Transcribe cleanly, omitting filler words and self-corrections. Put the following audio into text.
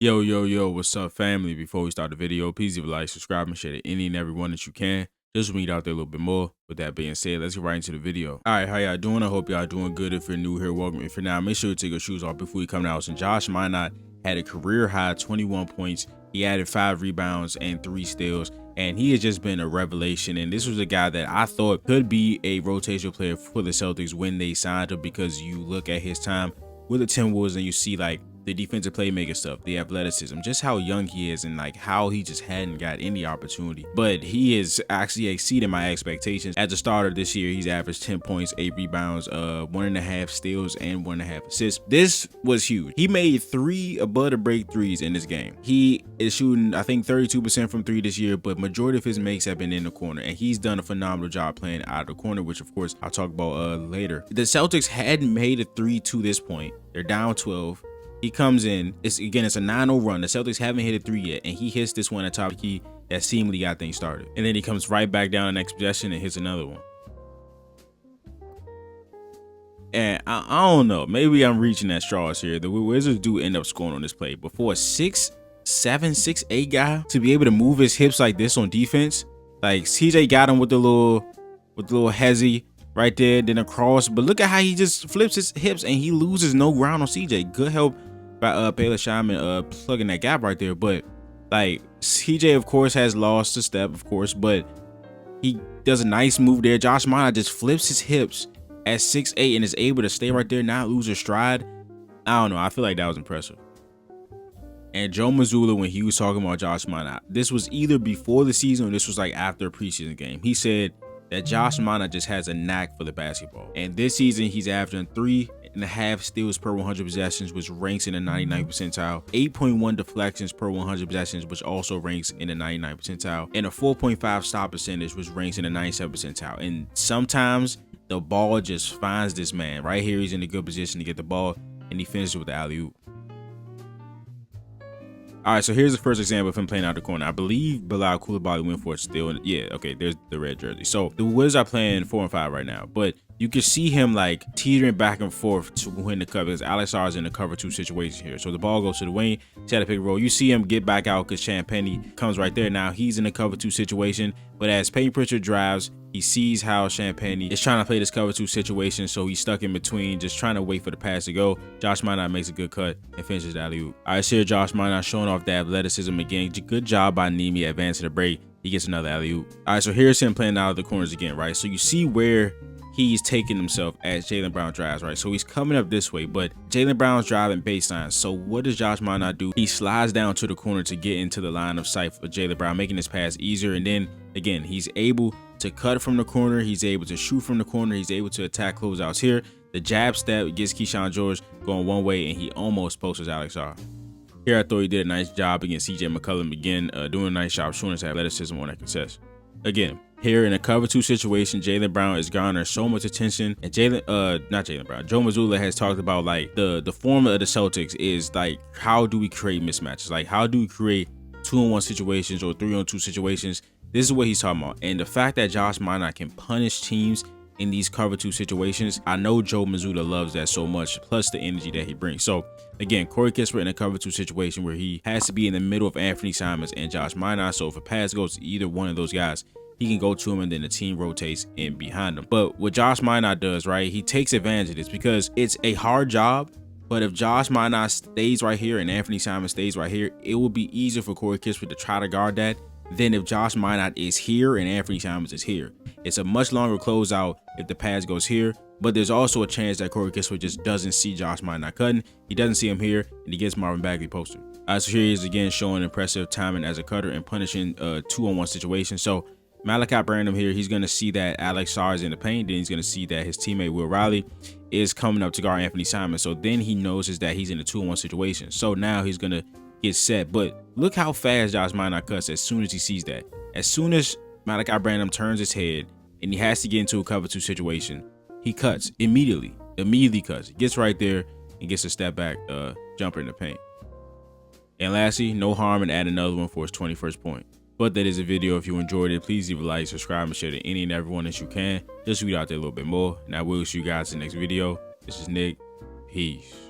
Yo, what's up, family? Before we start the video, please leave a like, subscribe, and share to any and every one that you can. Just read out there a little bit more. With that being said, let's get right into the video. All right, how y'all doing? I hope y'all doing good. If you're new here, welcome. If you're not, make sure you take your shoes off before you come out. And Josh Minott had a career high 21 points. He added 5 rebounds and 3 steals. And he has just been a revelation. And this was a guy that I thought could be a rotational player for the Celtics when they signed him, because you look at his time with the Timberwolves and you see like the defensive playmaker stuff, the athleticism, just how young he is, and like how he just hadn't got any opportunity. But he is actually exceeding my expectations. As a starter this year, he's averaged 10 points, 8 rebounds, 1.5 steals, and 1.5 assists. This was huge. He made 3 above the break threes in this game. He is shooting, I think, 32% from 3 this year, but majority of his makes have been in the corner, and he's done a phenomenal job playing out of the corner, which of course I'll talk about later. The Celtics hadn't made a 3 to this point. They're down 12. He comes in, it's a 9-0 run. The Celtics haven't hit a 3 yet, and he hits this one at top key that seemingly got things started. And then he comes right back down the next possession and hits another one. And I don't know, maybe I'm reaching at straws here. The Wizards do end up scoring on this play, but for a 6'7", 6'8" guy to be able to move his hips like this on defense, like CJ got him with the little hezzy right there, then across. But look at how he just flips his hips and he loses no ground on CJ. Good help by Baylor Shaman plugging that gap right there. But like CJ of course has lost a step, of course, but he does a nice move there. Josh Minott just flips his hips at 6'8" and is able to stay right there, not lose a stride. I don't know, I feel like that was impressive. And Joe Mazzulla, when he was talking about Josh Minott, this was either before the season or this was like after a preseason game, he said that Josh Minott just has a knack for the basketball. And this season, he's averaging 3.5 steals per 100 possessions, which ranks in the 99th percentile, 8.1 deflections per 100 possessions, which also ranks in the 99th percentile, and a 4.5 stop percentage, which ranks in the 97th percentile. And sometimes the ball just finds this man. Right here, he's in a good position to get the ball, and he finishes with the alley-oop. All right, so here's the first example of him playing out the corner. I believe Bilal Coulibaly went for it still. Yeah, okay, there's the red jersey. So the Wizards are playing 4 and 5 right now, but you can see him like teetering back and forth to win the cover, because Alex R is in the cover 2 situation here. So the ball goes to the wing, he's had a pick and roll. You see him get back out because Champagnie comes right there. Now he's in the cover 2 situation, but as Peyton Pritchard drives, he sees how Champagnie is trying to play this cover 2 situation, so he's stuck in between, just trying to wait for the pass to go. Josh Minott makes a good cut and finishes the alley-oop. All right, so here Josh Minott showing off the athleticism again. Good job by Nemi advancing the break. He gets another alley-oop. All right, so here's him playing out of the corners again, right? So you see where he's taking himself as Jaylen Brown drives, right? So he's coming up this way, but Jaylen Brown's driving baseline. So what does Josh Minott do? He slides down to the corner to get into the line of sight for Jaylen Brown, making this pass easier. And then again, he's able to cut from the corner. He's able to shoot from the corner. He's able to attack closeouts here. The jab step gets Keyshawn George going one way, and he almost posts Alex R. Here I thought he did a nice job against CJ McCollum again, doing a nice job showing his athleticism on that contest. Again, here in a cover 2 situation, Jaylen Brown is garnering so much attention, and Joe Mazzulla has talked about like the formula of the Celtics is like, how do we create mismatches? Like, how do we create 2-on-1 situations or 3-on-2 situations? This is what he's talking about. And the fact that Josh Minott can punish teams in these cover 2 situations, I know Joe Mazzulla loves that so much, plus the energy that he brings. So again, Corey Kispert in a cover 2 situation where he has to be in the middle of Anthony Simons and Josh Minott. So if a pass goes to either one of those guys, he can go to him and then the team rotates in behind him. But what Josh Minott does, right, he takes advantage of this because it's a hard job. But if Josh Minott stays right here and Anthony Simons stays right here, it will be easier for Corey Kispert to try to guard that than if Josh Minott is here and Anthony Simons is here. It's a much longer closeout if the pass goes here, but there's also a chance that Corey Kispert just doesn't see Josh Minott cutting. He doesn't see him here, and he gets Marvin Bagley posted. So here he is again showing impressive timing as a cutter and punishing 2-on-1 situations. So Malachi Branham here, he's going to see that Alex R is in the paint. Then he's going to see that his teammate Will Riley is coming up to guard Anthony Simons. So then he notices that he's in a 2-on-1 situation. So now he's going to get set. But look how fast Josh Minott cuts as soon as he sees that. As soon as Malachi Branham turns his head and he has to get into a cover 2 situation, he cuts immediately. Immediately cuts. He gets right there and gets a step back jumper in the paint. And lastly, no harm in adding another one for his 21st point. But that is a video. If you enjoyed it, please leave a like, subscribe, and share to any and everyone that you can. Just read out there a little bit more. And I will see you guys in the next video. This is Nick. Peace.